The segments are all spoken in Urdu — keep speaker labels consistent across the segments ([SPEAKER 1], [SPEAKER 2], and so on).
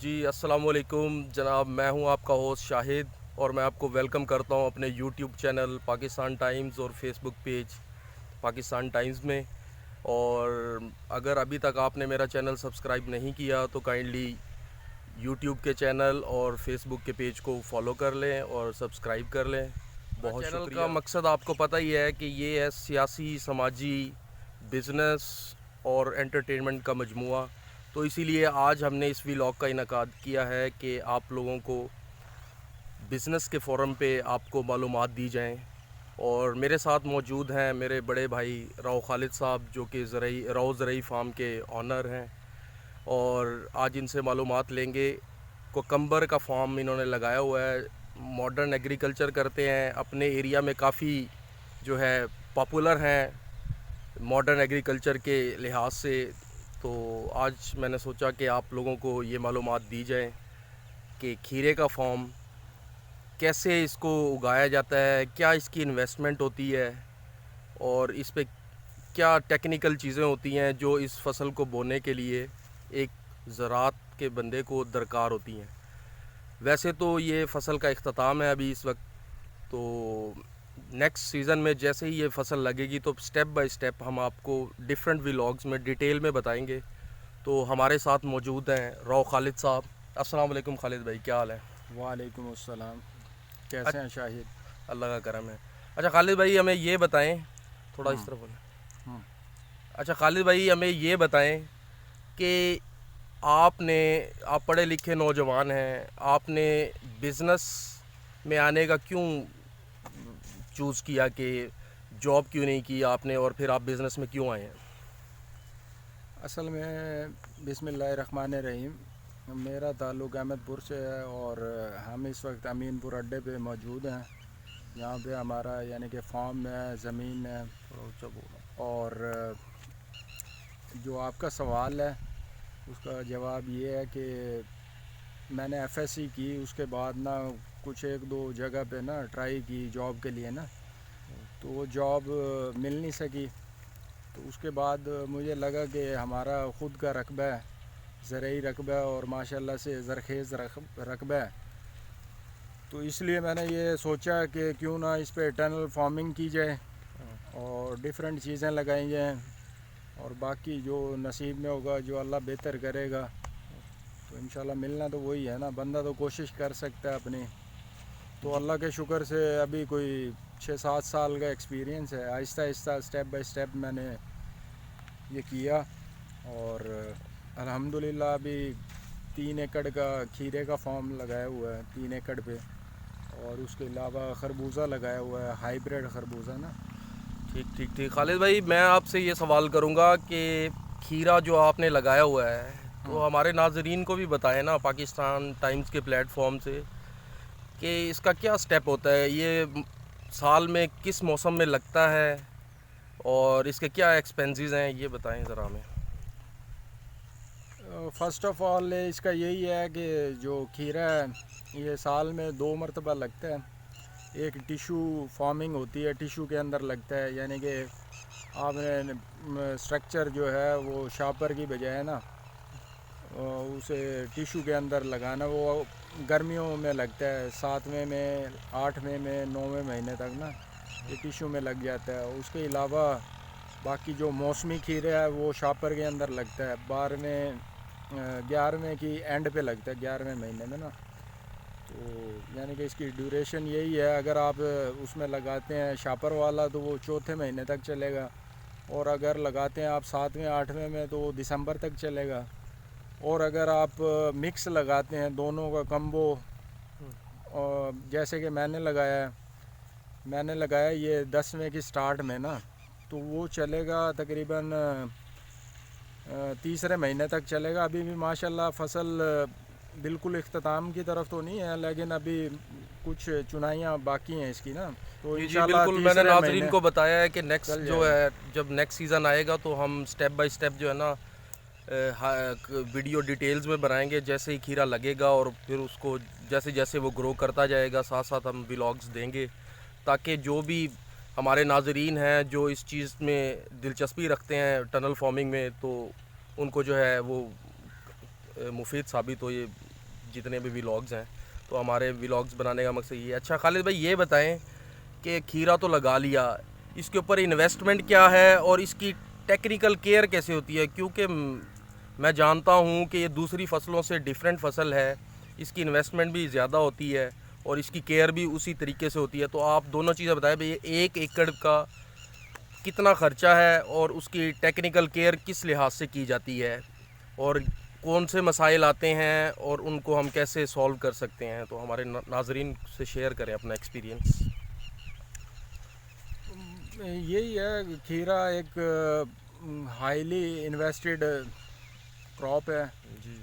[SPEAKER 1] جی السلام علیکم جناب، میں ہوں آپ کا ہوسٹ شاہد، اور میں آپ کو ویلکم کرتا ہوں اپنے یوٹیوب چینل پاکستان ٹائمز اور فیس بک پیج پاکستان ٹائمز میں۔ اور اگر ابھی تک آپ نے میرا چینل سبسکرائب نہیں کیا تو کائنڈلی یوٹیوب کے چینل اور فیس بک کے پیج کو فالو کر لیں اور سبسکرائب کر لیں۔ بہت چینل کا مقصد آپ کو پتہ ہی ہے کہ یہ ہے سیاسی، سماجی، بزنس اور انٹرٹینمنٹ کا مجموعہ۔ تو اسی لیے آج ہم نے اس ویلاگ کا انعقاد کیا ہے کہ آپ لوگوں کو بزنس کے فورم پہ آپ کو معلومات دی جائیں۔ اور میرے ساتھ موجود ہیں میرے بڑے بھائی راؤ خالد صاحب، جو کہ راؤ زرعی فارم کے آنر ہیں، اور آج ان سے معلومات لیں گے۔ کوکمبر کا فارم انہوں نے لگایا ہوا ہے، ماڈرن ایگریکلچر کرتے ہیں، اپنے ایریا میں کافی جو ہے پاپولر ہیں ماڈرن ایگریکلچر کے لحاظ سے۔ تو آج میں نے سوچا کہ آپ لوگوں کو یہ معلومات دی جائیں کہ کھیرے کا فارم کیسے اس کو اگایا جاتا ہے، کیا اس کی انویسٹمنٹ ہوتی ہے، اور اس پہ کیا ٹیکنیکل چیزیں ہوتی ہیں جو اس فصل کو بونے کے لیے ایک زراعت کے بندے کو درکار ہوتی ہیں۔ ویسے تو یہ فصل کا اختتام ہے ابھی اس وقت، تو نیکسٹ سیزن میں جیسے ہی یہ فصل لگے گی تو سٹیپ بائی سٹیپ ہم آپ کو ڈیفرنٹ ویلاگز میں ڈیٹیل میں بتائیں گے۔ تو ہمارے ساتھ موجود ہیں راؤ خالد صاحب۔ السلام علیکم خالد بھائی، کیا حال ہے؟
[SPEAKER 2] وعلیکم السلام، کیسے ہیں شاہد؟
[SPEAKER 1] اللہ کا کرم ہے۔ اچھا خالد بھائی ہمیں یہ بتائیں، تھوڑا اس طرف بولیں۔
[SPEAKER 2] ہوں
[SPEAKER 1] اچھا خالد بھائی ہمیں یہ بتائیں کہ آپ پڑھے لکھے نوجوان ہیں، آپ نے بزنس میں آنے کا کیوں چوز کیا، کہ جاب کیوں نہیں کی آپ نے، اور پھر آپ بزنس میں کیوں آئے ہیں؟
[SPEAKER 2] اصل میں بسم اللہ الرحمن الرحیم، میرا تعلق احمد پور سے ہے، اور ہم اس وقت امین پور اڈے پہ موجود ہیں۔ یہاں پہ ہمارا یعنی کہ فارم ہے، زمین ہے۔ اور جو آپ کا سوال ہے اس کا جواب یہ ہے کہ میں نے ایف ایس سی کی، اس کے بعد نا کچھ ایک دو جگہ پہ نا ٹرائی کی جاب کے لیے نا، تو وہ جاب مل نہیں سکی۔ تو اس کے بعد مجھے لگا کہ ہمارا خود کا رقبہ ہے، زرعی رقبہ، اور ماشاءاللہ سے زرخیز رقبہ ہے، تو اس لیے میں نے یہ سوچا کہ کیوں نہ اس پہ ٹنل فارمنگ کی جائے اور ڈیفرنٹ چیزیں لگائی جائیں، اور باقی جو نصیب میں ہوگا، جو اللہ بہتر کرے گا، تو انشاءاللہ ملنا تو وہی ہے نا، بندہ تو کوشش کر سکتا ہے اپنی۔ تو اللہ کے شکر سے ابھی کوئی 6-7 سال کا ایکسپیرینس ہے، آہستہ آہستہ سٹیپ بائی سٹیپ میں نے یہ کیا، اور الحمدللہ ابھی 3 ایکڑ کا کھیرے کا فارم لگایا ہوا ہے، 3 ایکڑ پہ، اور اس کے علاوہ خربوزہ لگایا ہوا ہے، ہائیبریڈ خربوزہ نا۔
[SPEAKER 1] ٹھیک خالد بھائی، میں آپ سے یہ سوال کروں گا کہ کھیرا جو آپ نے لگایا ہوا ہے، تو ہمارے ناظرین کو بھی بتائیں نا پاکستان ٹائمز کے پلیٹ فارم سے، کہ اس کا کیا سٹیپ ہوتا ہے، یہ سال میں کس موسم میں لگتا ہے، اور اس کے کیا ایکسپینسز ہیں، یہ بتائیں ذرا ہمیں۔
[SPEAKER 2] فرسٹ آف آل اس کا یہی ہے کہ جو کھیرا ہے یہ سال میں 2 مرتبہ لگتا ہے۔ ایک ٹیشو فارمنگ ہوتی ہے، ٹیشو کے اندر لگتا ہے، یعنی کہ آپ نے سٹرکچر جو ہے وہ شاپر کی بجائے نا اسے ٹیشو کے اندر لگانا، وہ گرمیوں میں لگتا ہے، 7ویں میں، 8ویں میں، 9ویں مہینے تک نا یہ ٹیشو میں لگ جاتا ہے۔ اس کے علاوہ باقی جو موسمی کھیرا ہے وہ شاپر کے اندر لگتا ہے، 11ویں کی اینڈ پہ لگتا ہے، 11ویں مہینے میں نا۔ تو یعنی کہ اس کی ڈیوریشن یہی ہے، اگر آپ اس میں لگاتے ہیں شاپر والا تو وہ 4تھے مہینے تک چلے گا، اور اگر لگاتے ہیں آپ 7ویں 8ویں میں تو وہ دسمبر تک چلے گا، اور اگر آپ مکس لگاتے ہیں دونوں کا کمبو، جیسے کہ میں نے لگایا یہ 10ویں کی سٹارٹ میں نا، تو وہ چلے گا تقریباً 3رے مہینے تک چلے گا۔ ابھی بھی ماشاءاللہ فصل بالکل اختتام کی طرف تو نہیں ہے، لیکن ابھی کچھ چنائیاں باقی ہیں اس کی نا، تو
[SPEAKER 1] جی
[SPEAKER 2] انشاءاللہ
[SPEAKER 1] بالکل، میں نے
[SPEAKER 2] 3رے
[SPEAKER 1] ناظرین
[SPEAKER 2] مہینے
[SPEAKER 1] کو بتایا ہے کہ نیکسٹ
[SPEAKER 2] چل
[SPEAKER 1] جو
[SPEAKER 2] جائے گا۔
[SPEAKER 1] ہے جب نیکسٹ سیزن آئے گا تو ہم سٹیپ بائی سٹیپ جو ہے نا ویڈیو ڈیٹیلز میں بنائیں گے، جیسے ہی کھیرا لگے گا، اور پھر اس کو جیسے جیسے وہ گرو کرتا جائے گا ساتھ ساتھ ہم ولاگز دیں گے، تاکہ جو بھی ہمارے ناظرین ہیں جو اس چیز میں دلچسپی رکھتے ہیں ٹنل فارمنگ میں، تو ان کو جو ہے وہ مفید ثابت ہو یہ جتنے بھی ولاگز ہیں. تو ہمارے ولاگز بنانے کا مقصد یہ ہے. اچھا خالد بھائی یہ بتائیں کہ کھیرا تو لگا لیا, اس کے اوپر انویسٹمنٹ کیا ہے اور اس کی ٹیکنیکل کیئر کیسے ہوتی ہے, کیونکہ میں جانتا ہوں کہ یہ دوسری فصلوں سے ڈیفرنٹ فصل ہے, اس کی انویسٹمنٹ بھی زیادہ ہوتی ہے اور اس کی کیئر بھی اسی طریقے سے ہوتی ہے. تو آپ دونوں چیزیں بتائیں بھئی 1 ایکڑ کا کتنا خرچہ ہے اور اس کی ٹیکنیکل کیئر کس لحاظ سے کی جاتی ہے اور کون سے مسائل آتے ہیں اور ان کو ہم کیسے سولو کر سکتے ہیں. تو ہمارے ناظرین سے شیئر کریں اپنا ایکسپیرینس.
[SPEAKER 2] یہی ہے, کھیرا ایک ہائیلی انویسٹڈ کراپ ہے.
[SPEAKER 1] جی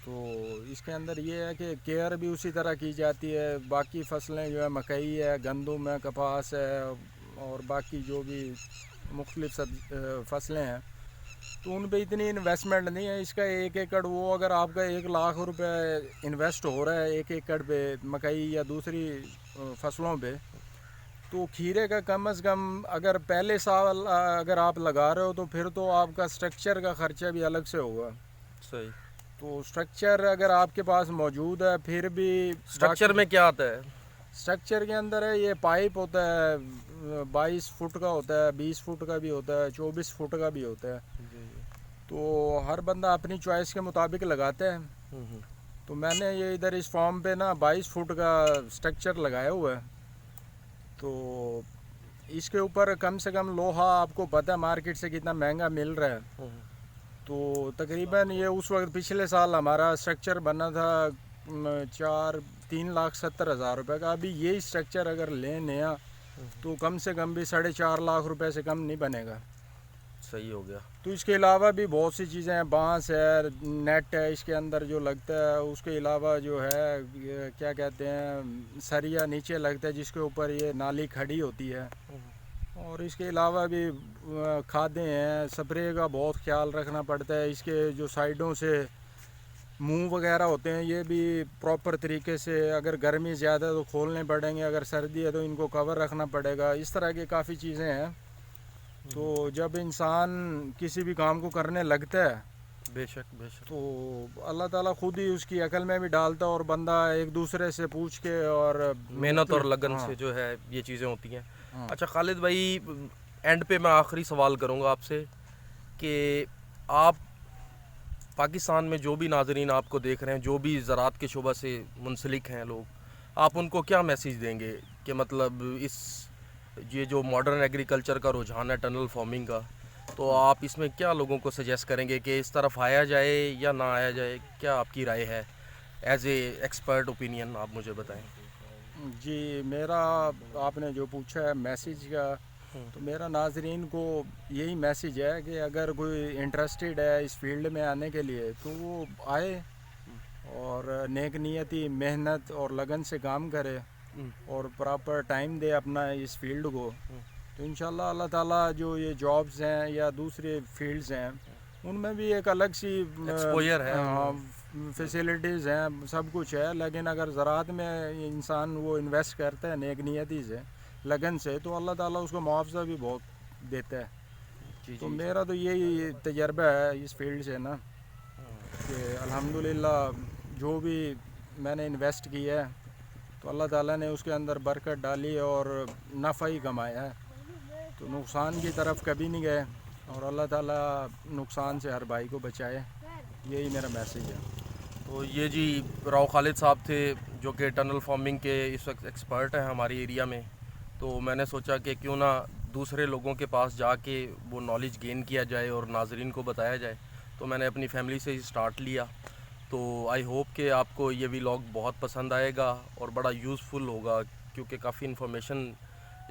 [SPEAKER 2] تو اس کے اندر یہ ہے کہ کیئر بھی اسی طرح کی جاتی ہے. باقی فصلیں جو ہے مکئی ہے, گندم ہے, کپاس ہے اور باقی جو بھی مختلف فصلیں ہیں, تو ان پہ اتنی انویسٹمنٹ نہیں ہے. اس کا 1 ایکڑ وہ اگر آپ کا 1 لاکھ روپے انویسٹ ہو رہا ہے 1 ایکڑ پہ مکئی یا دوسری فصلوں پہ, تو کھیرے کا کم از کم اگر پہلے سال اگر آپ لگا رہے ہو تو پھر تو آپ کا سٹرکچر کا خرچہ بھی الگ سے ہوگا.
[SPEAKER 1] صحیح.
[SPEAKER 2] تو سٹرکچر اگر آپ کے پاس موجود ہے پھر بھی
[SPEAKER 1] سٹرکچر میں کیا آتا ہے؟
[SPEAKER 2] سٹرکچر کے اندر ہے یہ پائپ ہوتا ہے, 22 فٹ کا ہوتا ہے, 20 فٹ کا بھی ہوتا ہے, 24 فٹ کا بھی ہوتا ہے. تو ہر بندہ اپنی چوائس کے مطابق لگاتا ہے. تو میں نے یہ ادھر اس فارم پہ نا 22 فٹ کا سٹرکچر لگایا ہوا ہے. تو اس کے اوپر کم سے کم لوہا آپ کو پتہ ہے مارکیٹ سے کتنا مہنگا مل رہا ہے. تو تقریباً یہ اس وقت پچھلے سال ہمارا سٹرکچر بنا تھا 3,70,000 روپے کا. ابھی یہی سٹرکچر اگر لیں نیا تو کم سے کم بھی 4.5 لاکھ روپے سے کم نہیں بنے گا.
[SPEAKER 1] صحیح ہو گیا.
[SPEAKER 2] تو اس کے علاوہ بھی بہت سی چیزیں ہیں, بانس ہے, نیٹ ہے اس کے اندر جو لگتا ہے, اس کے علاوہ جو ہے کیا کہتے ہیں سریا نیچے لگتا ہے جس کے اوپر یہ نالی کھڑی ہوتی ہے. اور اس کے علاوہ بھی کھادیں ہیں, سپرے کا بہت خیال رکھنا پڑتا ہے. اس کے جو سائیڈوں سے منہ وغیرہ ہوتے ہیں یہ بھی پراپر طریقے سے, اگر گرمی زیادہ ہے تو کھولنے پڑیں گے, اگر سردی ہے تو ان کو کور رکھنا پڑے گا. اس طرح کی کافی چیزیں ہیں. تو جب انسان کسی بھی کام کو کرنے لگتا ہے
[SPEAKER 1] بے شک بے شک,
[SPEAKER 2] تو اللہ تعالیٰ خود ہی اس کی عقل میں بھی ڈالتا ہے اور بندہ ایک دوسرے سے پوچھ کے اور
[SPEAKER 1] محنت اور لگن
[SPEAKER 2] ہاں
[SPEAKER 1] سے جو ہے یہ چیزیں ہوتی ہیں.
[SPEAKER 2] ہاں.
[SPEAKER 1] اچھا خالد بھائی اینڈ پہ میں آخری سوال کروں گا آپ سے کہ آپ پاکستان میں جو بھی ناظرین آپ کو دیکھ رہے ہیں, جو بھی زراعت کے شعبہ سے منسلک ہیں لوگ, آپ ان کو کیا میسیج دیں گے کہ مطلب یہ جو ماڈرن ایگریکلچر کا رجحان ہے ٹنل فارمنگ کا, تو آپ اس میں کیا لوگوں کو سجیسٹ کریں گے کہ اس طرف آیا جائے یا نہ آیا جائے؟ کیا آپ کی رائے ہے ایز اے ایکسپرٹ اوپینین, آپ مجھے بتائیں.
[SPEAKER 2] جی, میرا آپ نے جو پوچھا ہے میسیج کا, تو میرا ناظرین کو یہی میسیج ہے کہ اگر کوئی انٹرسٹڈ ہے اس فیلڈ میں آنے کے لیے تو وہ آئے اور نیک نیتی, محنت اور لگن سے کام کرے اور پراپر ٹائم دے اپنا اس فیلڈ کو. تو انشاءاللہ اللہ تعالیٰ جو یہ جابز ہیں یا دوسرے فیلڈز ہیں ان میں بھی ایک الگ سی
[SPEAKER 1] ایکسپوجر ہے,
[SPEAKER 2] فیسیلیٹیز ہیں, سب کچھ ہے. لیکن اگر زراعت میں انسان وہ انویسٹ کرتا ہے نیک نیتی سے, لگن سے, تو اللہ تعالیٰ اس کو معاوضہ بھی بہت دیتا ہے. تو میرا تو یہی تجربہ ہے اس فیلڈ سے نا کہ الحمدللہ جو بھی میں نے انویسٹ کیا ہے تو اللہ تعالیٰ نے اس کے اندر برکت ڈالی اور نفع ہی کمایا ہے. تو نقصان کی طرف کبھی نہیں گئے اور اللہ تعالیٰ نقصان سے ہر بھائی کو بچائے. یہی میرا میسیج ہے.
[SPEAKER 1] تو یہ جی راؤ خالد صاحب تھے جو کہ ٹنل فارمنگ کے اس وقت ایکسپرٹ ہیں ہماری ایریا میں. تو میں نے سوچا کہ کیوں نہ دوسرے لوگوں کے پاس جا کے وہ نالج گین کیا جائے اور ناظرین کو بتایا جائے. تو میں نے اپنی فیملی سے ہی سٹارٹ لیا. تو آئی ہوپ کہ آپ کو یہ ولاگ بہت پسند آئے گا اور بڑا یوزفل ہوگا, کیونکہ کافی انفارمیشن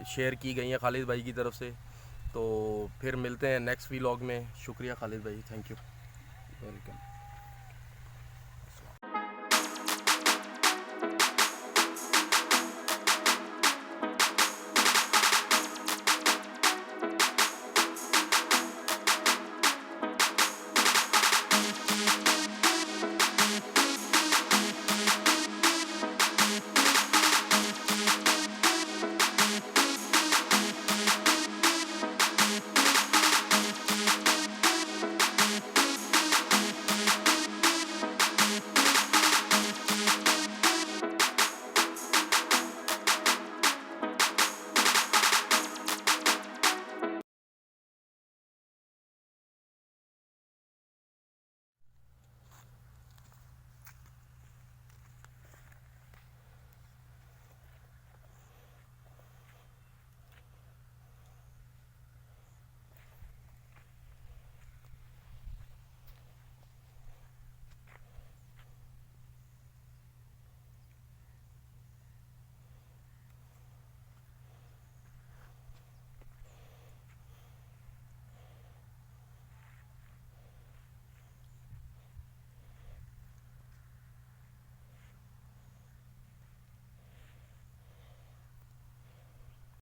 [SPEAKER 1] شیئر کی گئی ہیں خالد بھائی کی طرف سے. تو پھر ملتے ہیں نیکسٹ ولاگ میں. شکریہ خالد بھائی, تھینک یو.
[SPEAKER 2] ویلکم.